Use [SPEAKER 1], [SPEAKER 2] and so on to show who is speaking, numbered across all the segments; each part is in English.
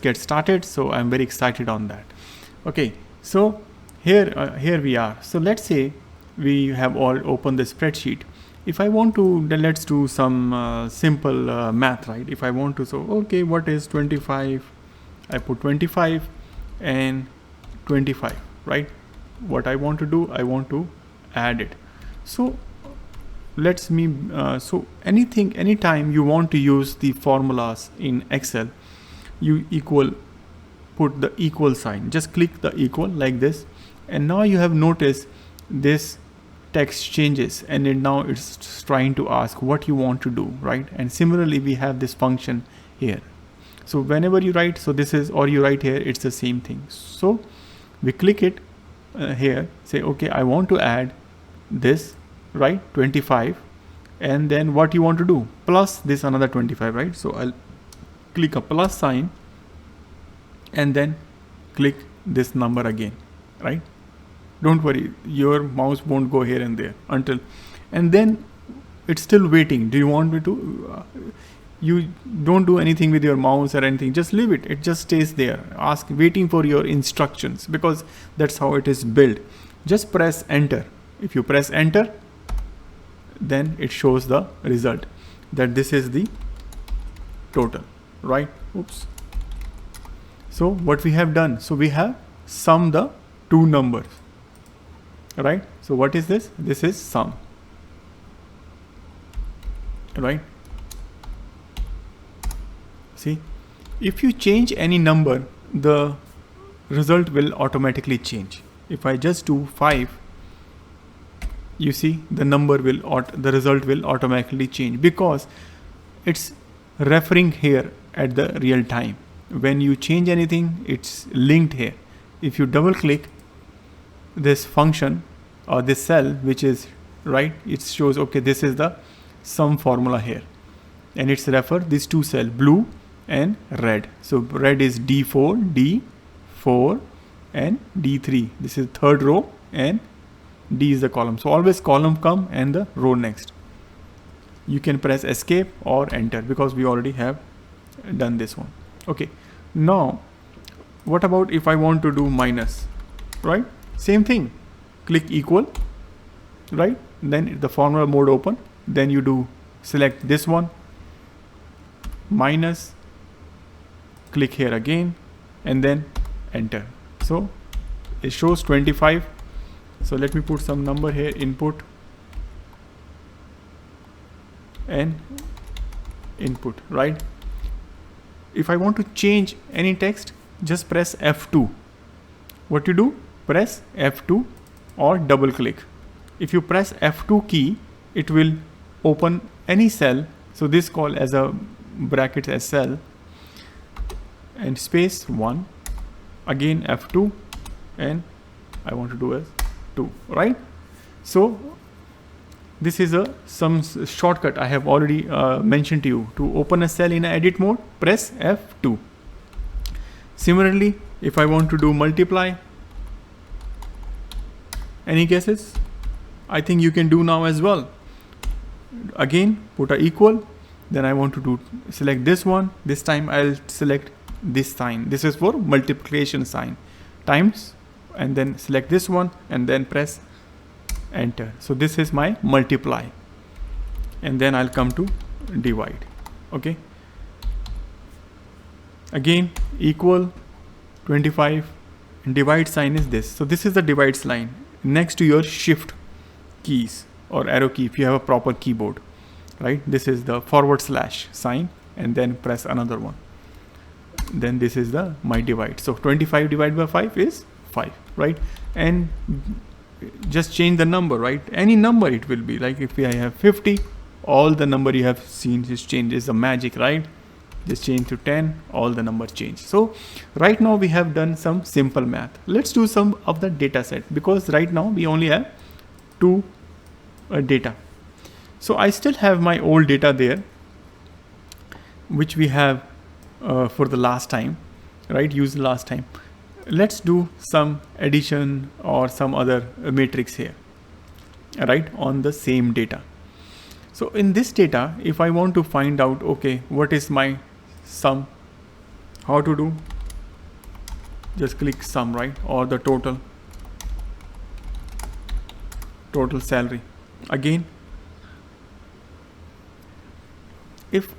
[SPEAKER 1] let's get started. So I'm very excited on that. Okay, so here we are. So let's say we have all opened the spreadsheet. If I want to, then let's do some simple math, right? If I want to, so okay, what is 25? I put 25 and 25, right? What I want to do, I want to add it. So so anytime you want to use the formulas in Excel, you put the equal sign, just click the equal like this, and now you have noticed this text changes, and now it's trying to ask what you want to do, right? And similarly we have this function here. So whenever you write, so this is, or you write here, it's the same thing. So we click it here, say okay, I want to add this, right, 25, and then what you want to do, plus this another 25, right? So I'll click a plus sign and then click this number again, right? Don't worry, your mouse won't go here and there until, and then it's still waiting. Do you want me to you don't do anything with your mouse or anything, just leave it, it just stays there, waiting for your instructions, because that's how it is built. Just press enter. If you press enter, then it shows the result that this is the total, right? Oops. So what we have done, so we have summed the two numbers, right? So what is this? This is sum, right? See, if you change any number, the result will automatically change. If I just do 5, you see the the result will automatically change, because it's referring here at the real time. When you change anything, it's linked here. If you double click this function or this cell, which is right, it shows okay, this is the sum formula here, and it's refer these two cells, blue and red. So red is D4, D4 and D3. This is third row and D is the column. So always column come and the row next. You can press escape or enter, because we already have done this one. Okay, now what about if I want to do minus, right? Same thing, click equal, right? Then the formula mode open, then you do select this one, minus, click here again, and then enter. So it shows 25. So let me put some number here, input and input, right? If I want to change any text, just press F2. What you do? Press F2 or double click. If you press F2 key, it will open any cell. So this call as a bracket as cell, and space 1, again F2, and I want to do as 2, right? So this is some shortcut I have already mentioned to you. To open a cell in edit mode, press F2. Similarly, if I want to do multiply, any guesses? I think you can do now as well. Again, put a equal, then I want to do select this one. This time I'll select this sign. This is for multiplication sign, times, and then select this one and then press enter. So this is my multiply, and then I'll come to divide. Okay, again equal 25, and divide sign is this. So this is the divide line next to your shift keys or arrow key if you have a proper keyboard, right? This is the forward slash sign, and then press another one. Then this is the my divide. So 25 divided by 5 is 5, right? And just change the number, right? Any number it will be. Like if I have 50, all the number you have seen is changed. Is the magic, right? Just change to 10, all the numbers change. So right now we have done some simple math. Let's do some of the data set, because right now we only have two data. So I still have my old data there, which we have for the last time, right? Used last time. Let's do some addition or some other matrix here, right, on the same data. So in this data, if I want to find out, okay, what is my sum, How to do? Just click sum, right? Or the total salary. Again, if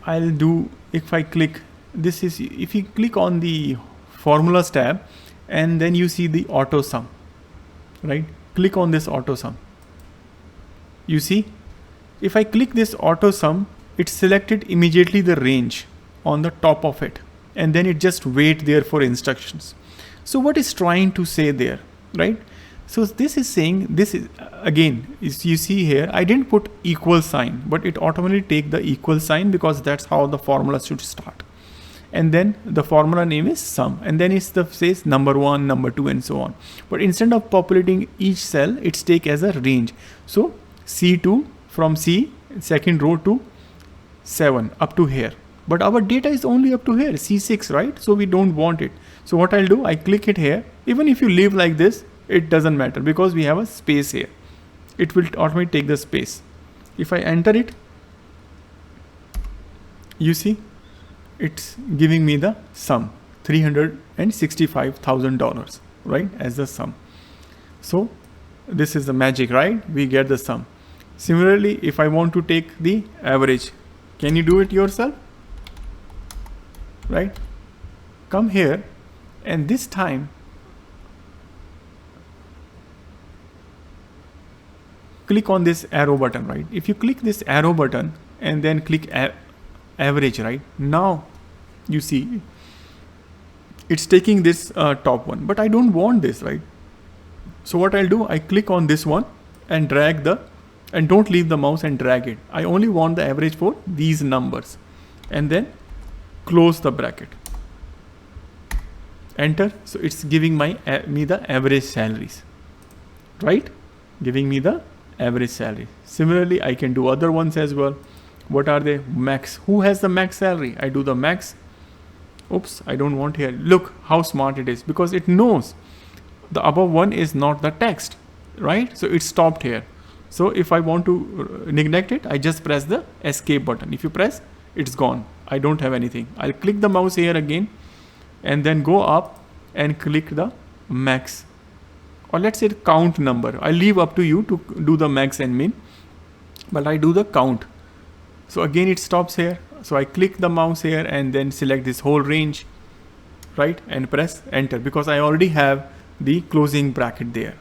[SPEAKER 1] I click, this is, if you click on the formulas tab and then you see the auto sum, right? Click on this auto sum. You see, if I click this auto sum, it selected immediately the range on the top of it, and then it just wait there for instructions. So what is trying to say there, right? So this is saying, this is again, is you see here, I didn't put equal sign, but it automatically take the equal sign because that's how the formula should start. And then the formula name is sum, and then it says number 1, number 2, and so on. But instead of populating each cell, it's take as a range. So C2 from C, second row to 7 up to here. But our data is only up to here, C6, right? So we don't want it. So what I'll do, I click it here. Even if you leave like this, it doesn't matter because we have a space here. It will automatically take the space. If I enter it, you see, it's giving me the sum, $365,000, right, as the sum. So this is the magic, right? We get the sum. Similarly, if I want to take the average, can you do it yourself? Right? Come here, and this time click on this arrow button, right? If you click this arrow button and then click average, right? Now you see it's taking this top one, but I don't want this, right? So what I'll do, I click on this one and drag and don't leave the mouse and drag it. I only want the average for these numbers, and then close the bracket, enter. So it's giving me the average salaries, right? Giving me the average salary. Similarly, I can do other ones as well. What are they? Max. Who has the max salary? I do the max. Oops, I don't want here. Look how smart it is, because it knows the above one is not the text, right? So it stopped here. So if I want to neglect it, I just press the escape button. If you press, it's gone. I don't have anything. I'll click the mouse here again and then go up and click the max, or let's say count number. I leave up to you to do the max and min, but I do the count. So again it stops here. So I click the mouse here and then select this whole range, right, and press enter, because I already have the closing bracket there,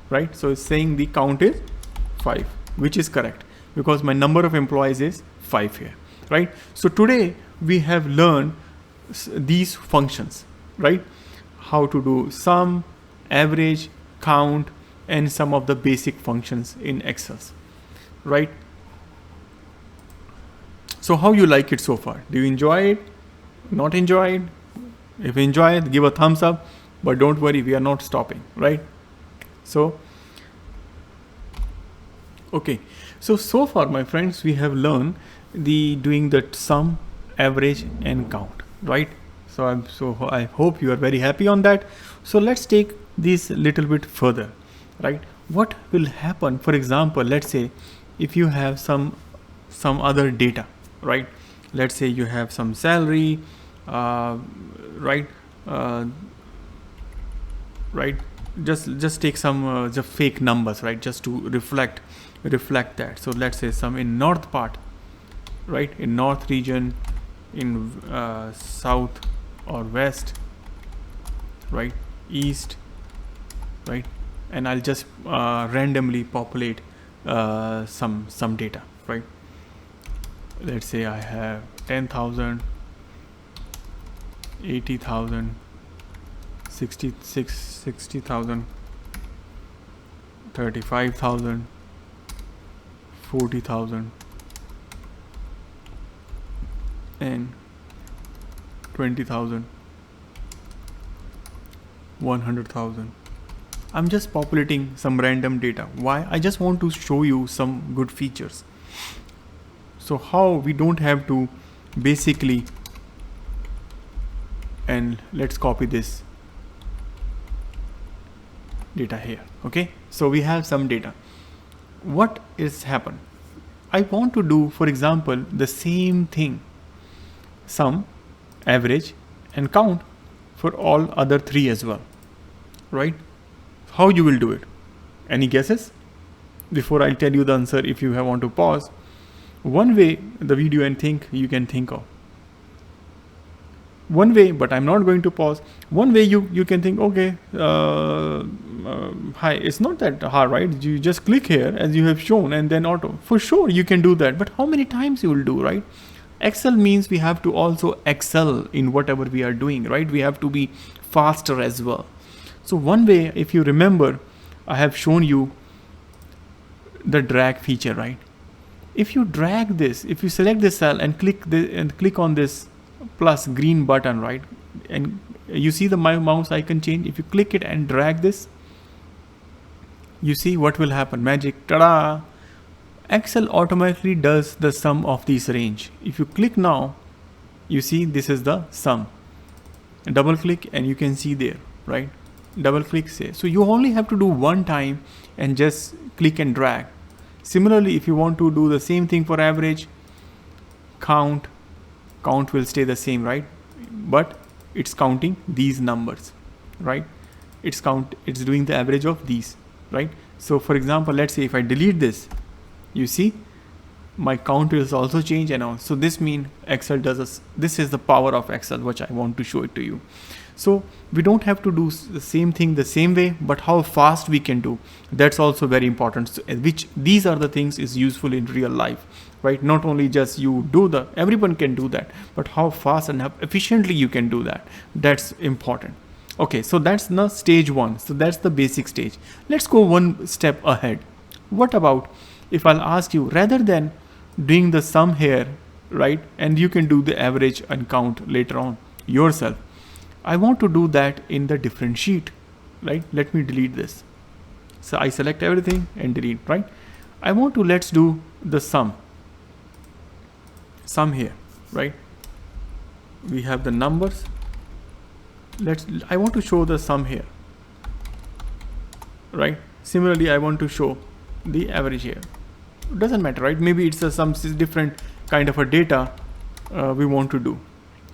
[SPEAKER 1] right? So it's saying the count is 5, which is correct because my number of employees is 5 here, right? So today we have learned these functions, right? How to do sum, average, count, and some of the basic functions in Excel, right? So how you like it so far? Do you enjoy it? Not enjoy it? If you enjoy it, give a thumbs up, but don't worry, we are not stopping, right? So, okay. So far, my friends, we have learned doing the sum, average, and count, right? So I hope you are very happy on that. So let's take this a little bit further, right? What will happen, for example, let's say if you have some other data, right? Let's say you have some salary, right? Right? Just take some just fake numbers, right? Just to reflect that. So let's say some in north part, right? In north region, in south or west, right? East, right? And I'll just randomly populate some data, right? Let's say I have 10,000, 80,000, 60,000, 35,000, 40,000, and 20,000, 100,000. I'm just populating some random data. Why? I just want to show you some good features. So how we don't have to basically, and let's copy this data here. Okay, so we have some data. What is happened? I want to do, for example, the same thing, sum, average, and count for all other 3 as well, right? How you will do it? Any guesses? Before I tell you the answer, if you want to pause, one way the video and think you can think of. One way, but I'm not going to pause. One way you can think, okay, hi, it's not that hard, right? You just click here as you have shown and then auto. For sure you can do that, but how many times you will do, right? Excel means we have to also excel in whatever we are doing, right? We have to be faster as well. So one way, if you remember, I have shown you the drag feature, right? If you drag this, if you select this cell and click on this plus green button, right, and you see the my mouse icon change. If you click it and drag this, you see what will happen. Magic, ta-da! Excel automatically does the sum of these range. If you click now, you see this is the sum. Double click and you can see there, right? Double click, say. So you only have to do one time and just click and drag. Similarly, if you want to do the same thing for average, count will stay the same, right? But it's counting these numbers, right? It's doing the average of these, right? So for example, let's say if I delete this, you see my count will also change, and all. So this means Excel does this is the power of Excel, which I want to show it to you. So we don't have to do the same thing the same way, but how fast we can do, that's also very important. So, which these are the things is useful in real life, right? Not only just you do everyone can do that, but how fast and how efficiently you can do that, that's important. Okay, so that's the stage 1. So that's the basic stage. Let's go one step ahead. What about if I'll ask you, rather than doing the sum here, right, and you can do the average and count later on yourself, I want to do that in the different sheet, right? Let me delete this. So I select everything and delete, right? I want to, let's do the sum here, right? We have the numbers. I want to show the sum here, right? Similarly, I want to show the average here. It doesn't matter, right? Maybe it's some different kind of a data we want to do,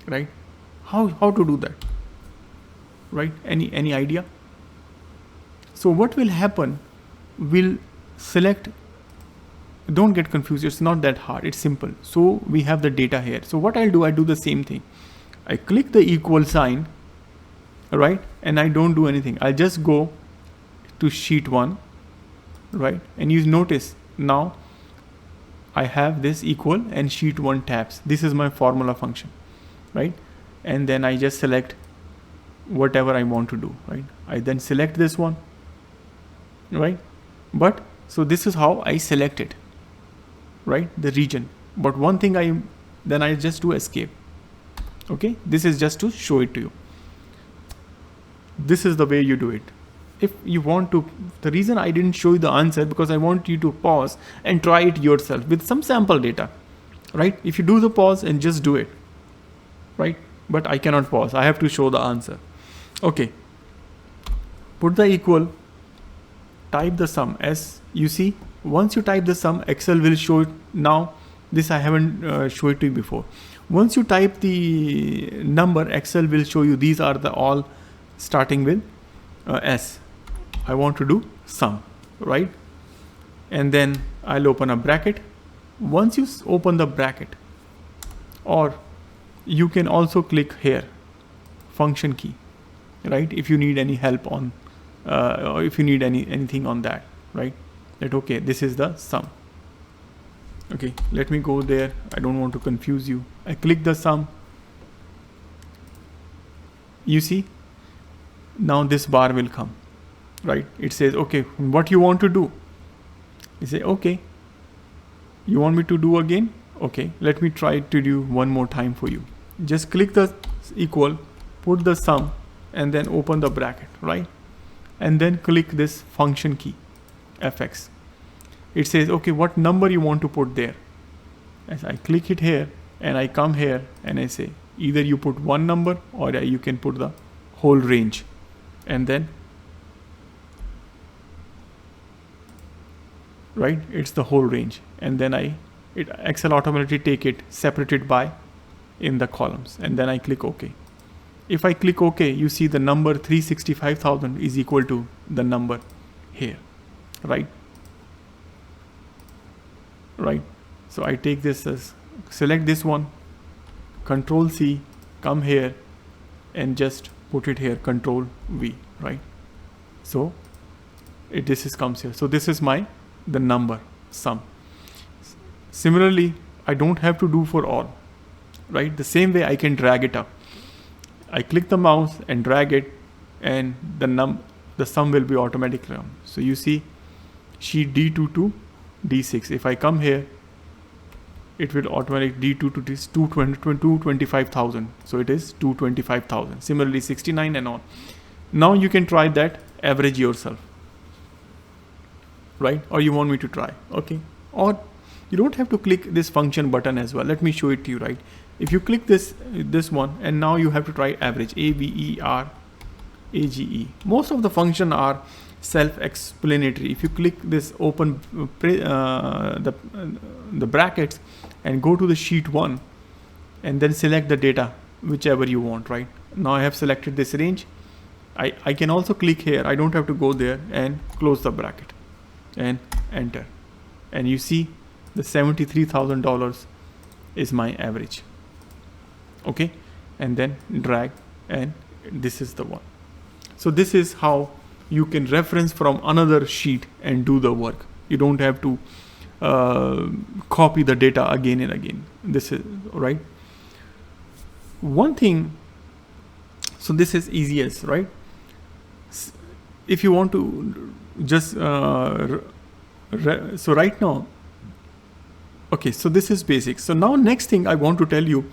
[SPEAKER 1] right? How to do that, right? Any idea? So what will happen, we'll select, don't get confused, it's not that hard, it's simple. So we have the data here. So what I'll do, I do the same thing. I click the equal sign, right? And I don't do anything. I'll just go to sheet 1, right? And you notice now I have this equal and sheet 1 tabs. This is my formula function, right? And then I just select whatever I want to do, right? I then select this one, right? But so this is how I select it, right? The region. But one thing then I just do escape. Okay, this is just to show it to you. This is the way you do it. If you want to, the reason I didn't show you the answer, because I want you to pause and try it yourself with some sample data, right? If you do the pause and just do it, right? But I cannot pause, I have to show the answer. Okay, put the equal, type the sum. As you see, once you type the sum, Excel will show it. Now this I haven't showed it to you before. Once you type the number, Excel will show you these are the all starting with S. I want to do sum, right? And then I'll open a bracket. Once you open the bracket, or you can also click here, function key, right? If you need any help on, or if you need anything on that, right? That okay, this is the sum. Okay, let me go there. I don't want to confuse you. I click the sum. You see, now this bar will come, right? It says, okay, what you want to do? You say, okay, you want me to do again? Okay, let me try to do one more time for you. Just click the equal, put the sum, and then open the bracket, right? And then click this function key, fx. It says, okay, what number you want to put there? As I click it here, and I come here, and I say, either you put one number, or you can put the whole range. And then, right, it's the whole range. And then Excel automatically take it, separate it by in the columns, and then I click OK. If I click OK, you see the number 365,000 is equal to the number here, right? Right. So I take this as, select this one, Control C, come here and just put it here, Control V, right? So this comes here. So this is the number sum. Similarly, I don't have to do for all, right? The same way I can drag it up. I click the mouse and drag it, and the sum will be automatically on. So you see sheet D2 to D6. If I come here, it will automatically D2 to this 225,000. So it is 225,000. Similarly 69 and on. Now you can try that average yourself, right? Or you want me to try? Okay. Or you don't have to click this function button as well. Let me show it to you, right? If you click this one, and now you have to try average, AVERAGE. Most of the function are self-explanatory. If you click this open the brackets and go to the sheet 1 and then select the data whichever you want, right? Now I have selected this range. I can also click here. I don't have to go there, and close the bracket and enter, and you see the $73,000 is my average. Okay, and then drag, and this is the one. So this is how you can reference from another sheet and do the work. You don't have to copy the data again and again. This is right. One thing, so this is easiest, right? If you want to just so right now, okay, so this is basic. So now next thing I want to tell you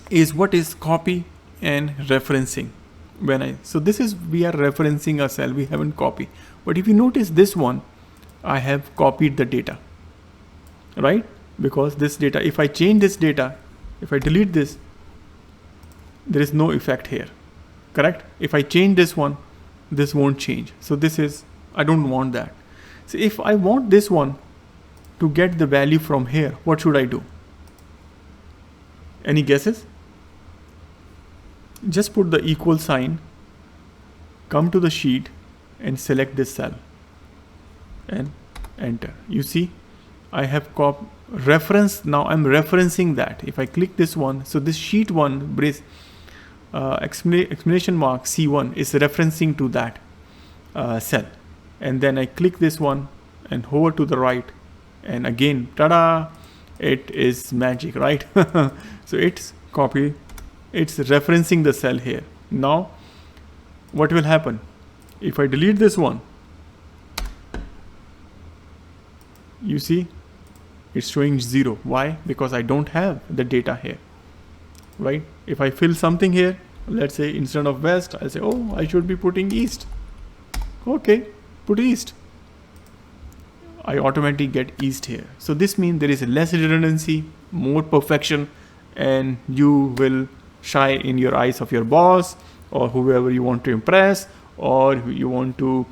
[SPEAKER 1] is what is copy and referencing. So this is, we are referencing a cell, we haven't copied. But if you notice this one, I have copied the data, right? Because this data, if I change this data, if I delete this, there is no effect here, correct? If I change this one, this won't change. So this is, I don't want that. So if I want this one to get the value from here, what should I do? Any guesses? Just put the equal sign, come to the sheet and select this cell and enter. You see, I have reference. Now I'm referencing that. If I click this one, so this sheet 1 brace exclamation mark C1 is referencing to that cell, and then I click this one and hover to the right, and again, ta-da, it is magic, right? So it's copy. It's referencing the cell here. Now, what will happen? If I delete this one, you see, it's showing 0. Why? Because I don't have the data here, right? If I fill something here, let's say instead of west, I'll say, oh, I should be putting east. Okay, put east. I automatically get east here. So this means there is less redundancy, more perfection, and you will shine in your eyes of your boss or whoever you want to impress, or you want to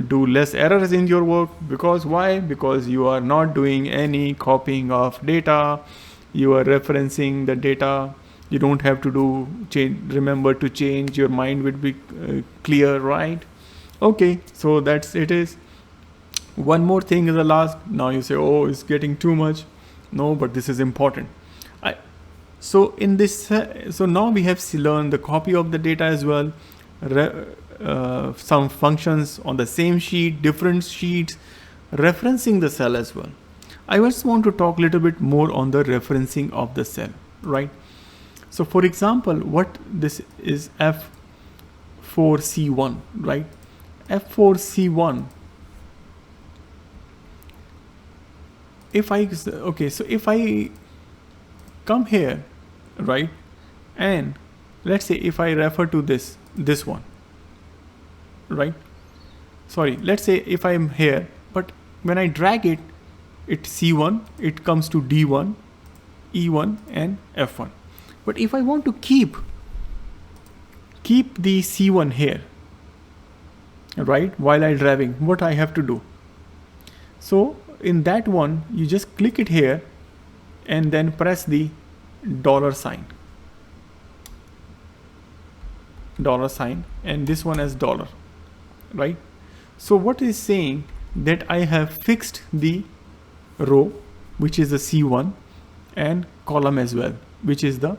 [SPEAKER 1] do less errors in your work. Because why? Because you are not doing any copying of data. You are referencing the data. You don't have to remember to change. Your mind would be clear, right? Okay, so that's it is. One more thing is the last. Now you say, oh, it's getting too much. No, but this is important. So in this, so now we have learned the copy of the data as well, some functions on the same sheet, different sheets, referencing the cell as well. I just want to talk a little bit more on the referencing of the cell, right? So for example, what this is F4C1, right? F4C1. If I come here, right, and let's say if I refer to this one, right? Sorry, let's say if I'm here, but when I drag it, it's C1, it comes to D1, E1 and F1. But if I want to keep the C1 here, right, while I'm dragging, what I have to do? So in that one, you just click it here and then press the $sign. dollar sign and this one as dollar, right? So what is saying that I have fixed the row, which is the C1, and column as well, which is the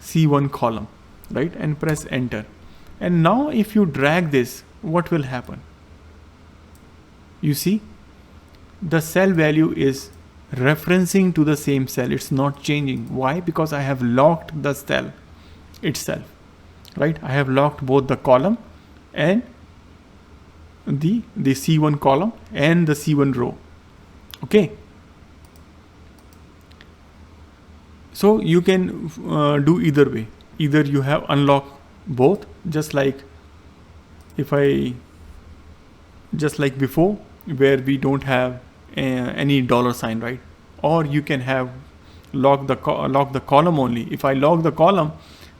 [SPEAKER 1] C1 column, right? And press enter. And now if you drag this, what will happen? You see, the cell value is referencing to the same cell. It's not changing. Why? Because I have locked the cell itself, right? I have locked both the column and the C1 column and the C1 row. Okay. So you can do either way. Either you have unlocked both, just like before, where we don't have any dollar sign, right? Or you can have lock the column only. If I lock the column,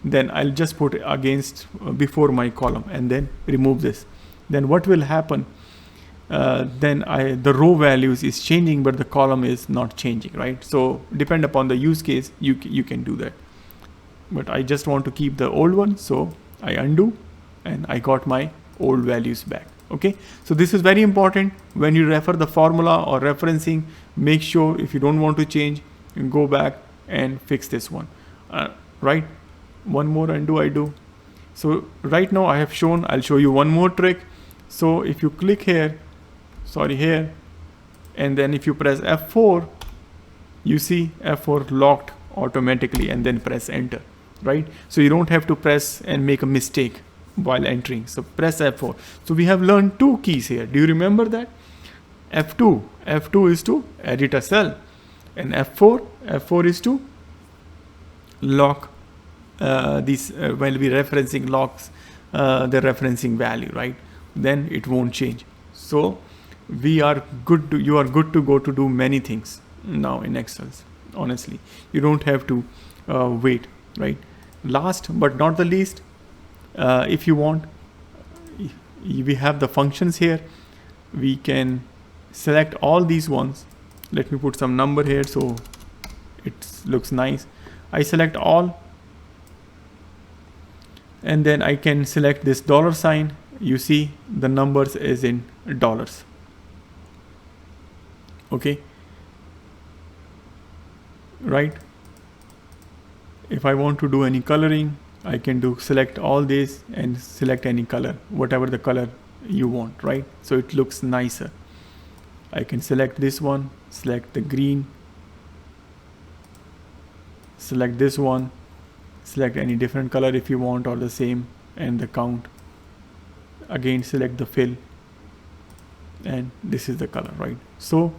[SPEAKER 1] then I'll just put against before my column and then remove this. Then what will happen? Then the row values is changing, but the column is not changing, right? So depend upon the use case, you can do that. But I just want to keep the old one, so I undo and I got my old values back. Okay, so this is very important. When you refer the formula or referencing, make sure if you don't want to change, you go back and fix this one. Right, one more undo I do. So right now I have shown, I'll show you one more trick. So if you click here, here, and then if you press F4, you see F4 locked automatically, and then press enter, right? So you don't have to press and make a mistake while entering. So press F4. So we have learned two keys here. Do you remember that? F2 is to edit a cell, and F4 is to lock these while we referencing locks the referencing value, right? Then it won't change. So you are good to go to do many things now in Excel. Honestly, you don't have to wait, right? Last but not the least, if you want, we have the functions here. We can select all these ones. Let me put some number here so it looks nice. I select all, and then I can select this dollar sign. You see the numbers is in dollars. Okay, right? If I want to do any coloring, I can select all this and select any color, whatever the color you want, right? So it looks nicer. I can select this one, select the green, select this one, select any different color if you want, or the same, and the count. Again, select the fill, and this is the color, right? So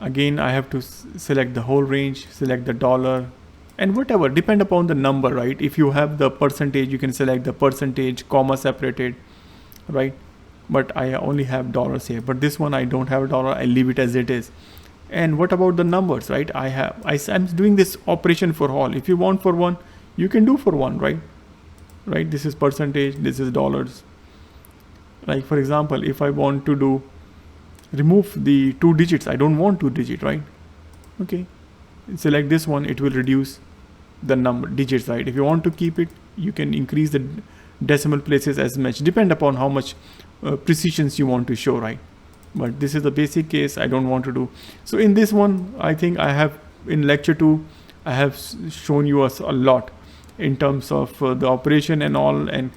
[SPEAKER 1] again, I have to select the whole range, select the dollar, and whatever, depend upon the number, right? If you have the percentage, you can select the percentage, comma separated, right? But I only have dollars here, but this one I don't have a dollar. I leave it as it is. And what about the numbers, right? I'm doing this operation for all. If you want for one, you can do for one, right? This is percentage, this is dollars. Like for example, if I want to remove the 2 digits, I don't want 2 digits, right? Okay, select this one, it will reduce the number digits, right? If you want to keep it, you can increase the decimal places as much, depend upon how much precisions you want to show, right? But this is the basic case I don't want to do. So in this one, I think I have in lecture 2, I have shown you a lot in terms of the operation and all, and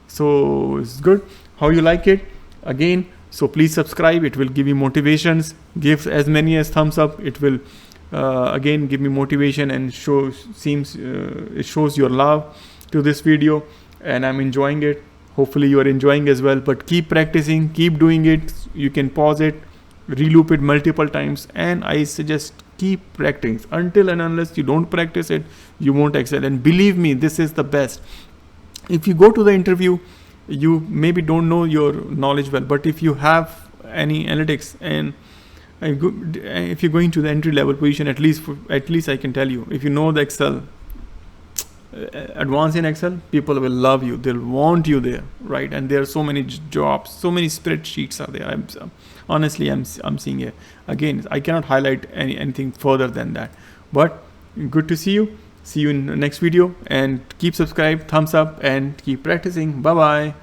[SPEAKER 1] so it's good. How you like it? Again, so please subscribe. It will give you motivations. Give as many as thumbs up. It will again give me motivation and it shows your love to this video, and I'm enjoying it. Hopefully you are enjoying as well. But keep practicing, keep doing it. You can pause it, reloop it multiple times, and I suggest keep practicing. Until and unless you don't practice it, you won't excel. And believe me, this is the best. If you go to the interview, you maybe don't know your knowledge well, but if you have any analytics and if you're going to the entry level position, at least I can tell you, if you know the Excel, advanced in Excel, people will love you. They'll want you there, right? And there are so many jobs, so many spreadsheets are there. Honestly, I'm seeing it. Again, I cannot highlight anything further than that. But good to see you. See you in the next video, and keep subscribe, thumbs up, and keep practicing. Bye bye.